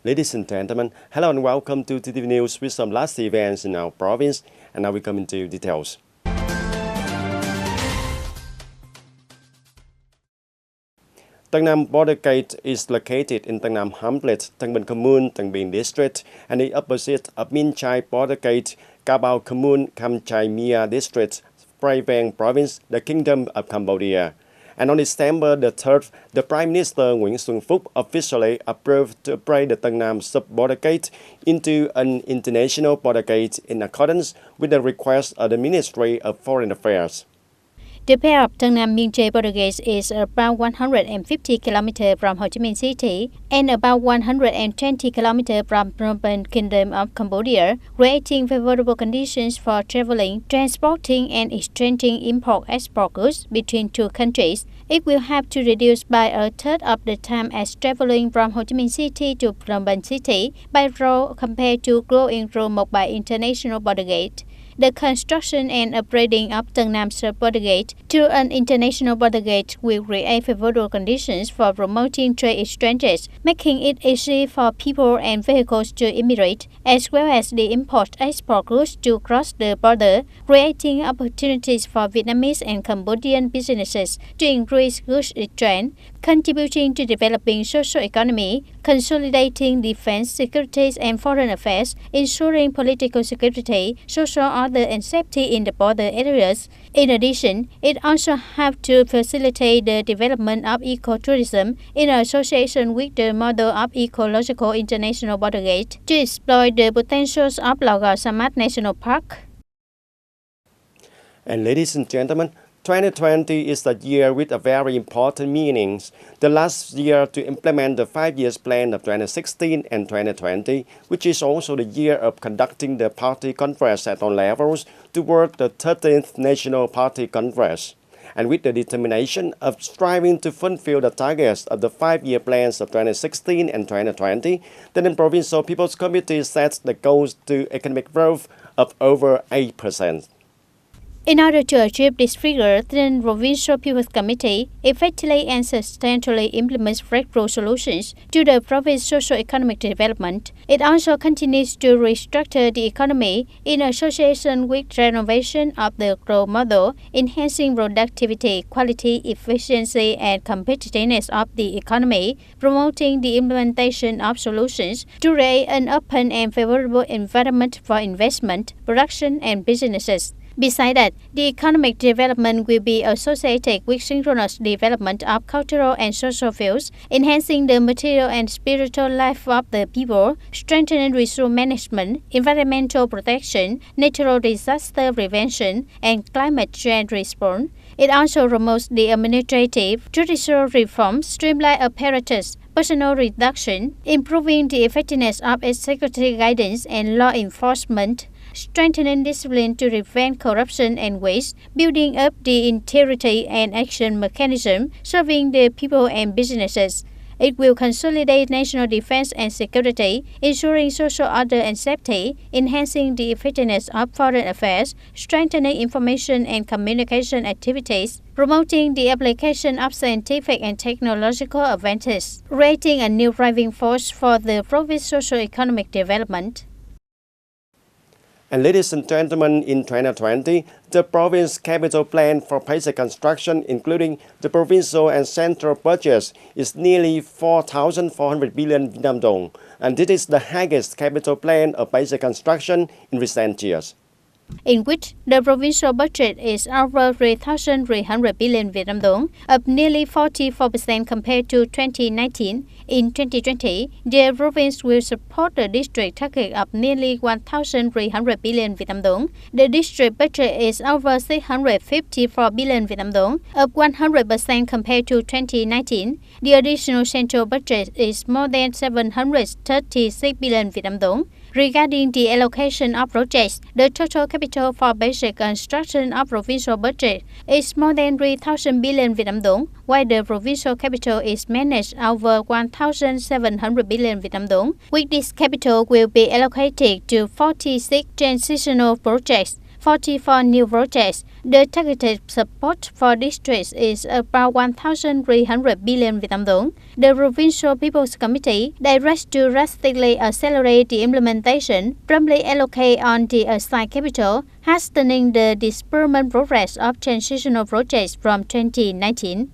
Ladies and gentlemen, hello and welcome to TTVNews with some last events in our province, and now we come into details. Tân Nam Border Gate is located in Tân Nam Hamlet, Tân Bình Commune, Tân Bình District, and the opposite of Minh Chai Border Gate, Ca Bao Commune, Cam Chai Mia District, Phrai Vang Province, the Kingdom of Cambodia. And on December the 3rd, the Prime Minister Nguyễn Xuân Phúc officially approved to upgrade the Tân Nam sub-border gate into an international border gate in accordance with the request of the Ministry of Foreign Affairs. The pair of Tân Nam Minh Chai border gates is about 150 km from Ho Chi Minh City and about 120 km from Phnom Penh, Kingdom of Cambodia, creating favorable conditions for traveling, transporting and exchanging import-export goods between two countries. It will have to reduce by a third of the time as traveling from Ho Chi Minh City to Phnom Penh City by road compared to going through Mộc Bài International Border Gate. The construction and upgrading of Tân Nam Border Gate to an international border gate will create favorable conditions for promoting trade exchanges, making it easy for people and vehicles to immigrate, as well as the import-export goods to cross the border, creating opportunities for Vietnamese and Cambodian businesses to increase goods exchange, contributing to developing social economy, consolidating defense, security and foreign affairs, ensuring political security, social order and safety in the border areas. In addition, it also have to facilitate the development of ecotourism in association with the model of ecological international border gate to exploit the potentials of Lao Gao Samat National Park. And ladies and gentlemen, 2020 is a year with a very important meanings. The last year to implement the 5-year plan of 2016 and 2020, which is also the year of conducting the party congress at all levels toward the 13th National Party Congress. And with the determination of striving to fulfill the targets of the 5-year plans of 2016 and 2020, the Ninh Provincial People's Committee sets the goals to economic growth of over 8%. In order to achieve this figure, the Provincial People's Committee effectively and substantially implements breakthrough solutions to the province's socio-economic development. It also continues to restructure the economy in association with renovation of the growth model, enhancing productivity, quality, efficiency, and competitiveness of the economy, promoting the implementation of solutions to create an open and favorable environment for investment, production, and businesses. Besides that, the economic development will be associated with synchronous development of cultural and social fields, enhancing the material and spiritual life of the people, strengthening resource management, environmental protection, natural disaster prevention, and climate change response. It also promotes the administrative, judicial reforms, streamline apparatus, personnel reduction, improving the effectiveness of executive guidance and law enforcement, strengthening discipline to prevent corruption and waste, building up the integrity and action mechanism, serving the people and businesses. It will consolidate national defense and security, ensuring social order and safety, enhancing the effectiveness of foreign affairs, strengthening information and communication activities, promoting the application of scientific and technological advances, creating a new driving force for the province's socio-economic development. And ladies and gentlemen, in 2020, the province capital plan for basic construction, including the provincial and central budgets, is nearly 4,400 billion Vietnam dong, and this is the highest capital plan of basic construction in recent years, in which the provincial budget is over 3,300 billion Vietnam dong, up nearly 44% compared to 2019. In 2020, the province will support the district target of nearly 1,300 billion Vietnam dong. The district budget is over 654 billion Vietnam dong, up 100% compared to 2019. The additional central budget is more than 736 billion Vietnam dong. Regarding the allocation of projects, the total capital for basic construction of provincial budget is more than 3,000 billion Vietnam dong, while the provincial capital is managed over 1,700 billion Vietnam dong. With this capital will be allocated to 46 transitional projects, 44 new projects. The targeted support for districts is about 1,300 billion Vietnam dong. The Provincial People's Committee directs to drastically accelerate the implementation, promptly allocate on the assigned capital, hastening the disbursement progress of transitional projects from 2019.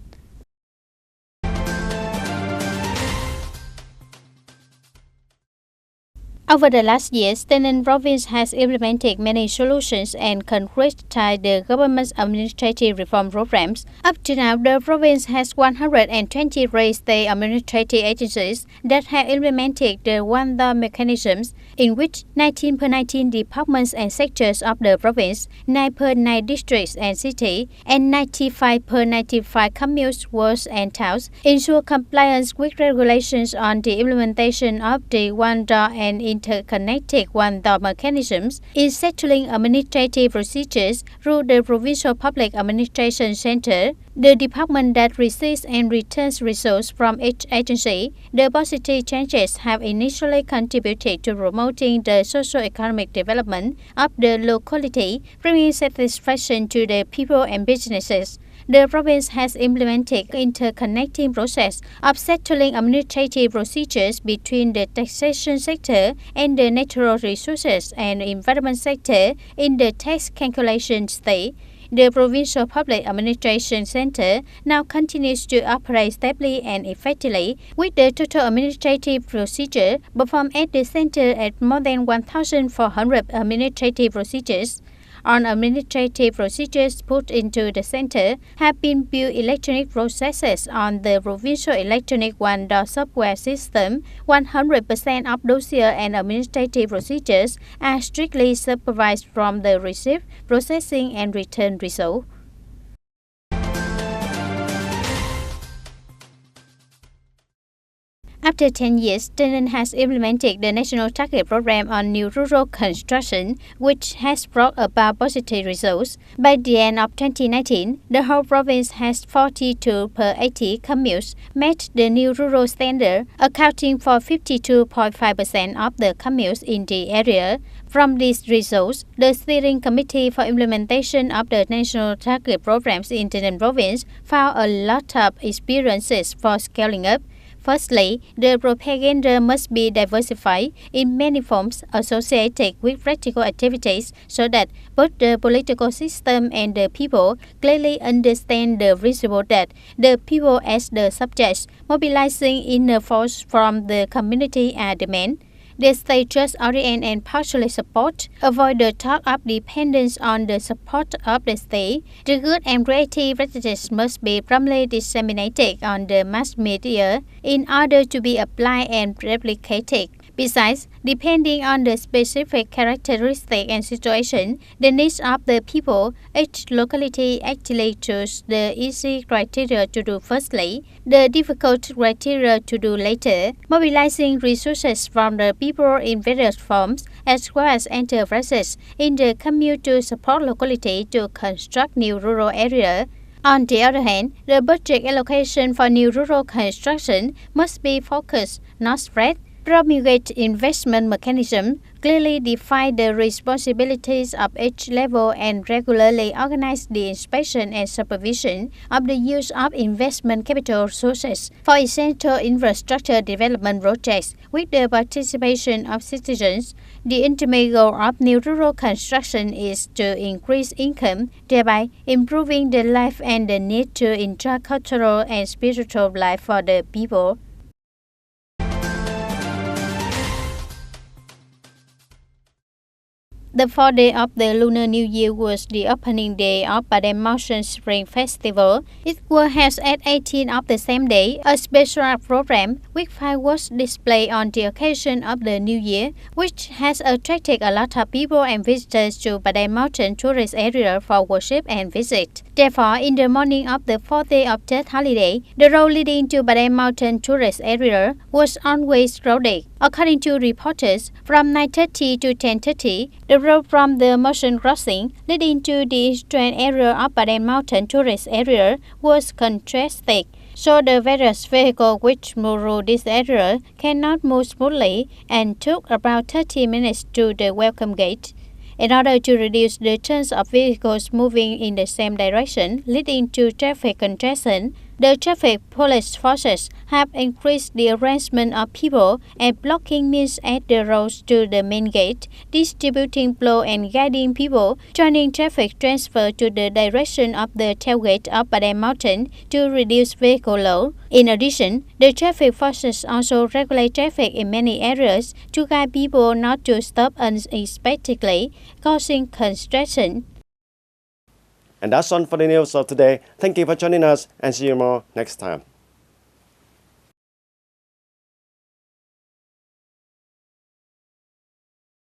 Over the last years, Tây Ninh province has implemented many solutions and concretized the government's administrative reform programs. Up to now, the province has 123 state administrative agencies that have implemented the one-door mechanisms, in which 19 per 19 departments and sectors of the province, 9 per 9 districts and cities, and 95 per 95 communes, wards, and towns ensure compliance with regulations on the implementation of the one-door and interconnected one-door mechanisms in settling administrative procedures through the Provincial Public Administration Center, the department that receives and returns results from each agency. The positive changes have initially contributed to promoting the socio-economic development of the locality, bringing satisfaction to the people and businesses. The province has implemented interconnecting process of settling administrative procedures between the taxation sector and the natural resources and environment sector in the tax calculation stage. The Provincial Public Administration Center now continues to operate stably and effectively, with the total administrative procedure performed at the center at more than 1,400 administrative procedures. On administrative procedures put into the center have been built electronic processes on the Provincial Electronic One-Door software system. 100% of dossier and administrative procedures are strictly supervised from the receipt, processing, and return result. After 10 years, Tây Ninh has implemented the National Target Program on New Rural Construction, which has brought about positive results. By the end of 2019, the whole province has 42 per 80 communes met the new rural standard, accounting for 52.5% of the communes in the area. From these results, the Steering Committee for Implementation of the National Target Programs in Tây Ninh Province found a lot of experiences for scaling up. Firstly, the propaganda must be diversified in many forms associated with practical activities so that both the political system and the people clearly understand the principle that the people as the subjects, mobilizing inner force from the community are the main. The state just orient and partially support, avoid the talk of dependence on the support of the state. The good and creative practices must be promptly disseminated on the mass media in order to be applied and replicated. Besides, depending on the specific characteristic and situation, the needs of the people, each locality actually chooses the easy criteria to do firstly, the difficult criteria to do later, mobilizing resources from the people in various forms, as well as enterprises in the commune to support locality to construct new rural area. On the other hand, the budget allocation for new rural construction must be focused, not spread. Promulgate investment mechanism, clearly define the responsibilities of each level and regularly organize the inspection and supervision of the use of investment capital sources for essential infrastructure development projects with the participation of citizens. The ultimate goal of new rural construction is to increase income, thereby improving the life and the need to enjoy cultural and spiritual life for the people. The fourth day of the Lunar New Year was the opening day of Padang Mountain Spring Festival. It was held at 18 of the same day. A special program with fireworks displayed on the occasion of the New Year, which has attracted a lot of people and visitors to Padang Mountain tourist area for worship and visit. Therefore, in the morning of the fourth day of Tet holiday, the road leading to Padang Mountain tourist area was always crowded. According to reporters, from 9:30 to 10:30, the road from the mountain crossing leading to the strand area of Padang Mountain tourist area was congested, so the various vehicles which move through this area cannot move smoothly and took about 30 minutes to the welcome gate. In order to reduce the chance of vehicles moving in the same direction, leading to traffic congestion, the traffic police forces have increased the arrangement of people and blocking means at the roads to the main gate, distributing plow and guiding people, turning traffic transfer to the direction of the tailgate of Padang Mountain to reduce vehicle load. In addition, the traffic forces also regulate traffic in many areas to guide people not to stop unexpectedly, causing congestion. And that's all for the news of today. Thank you for joining us and see you more next time.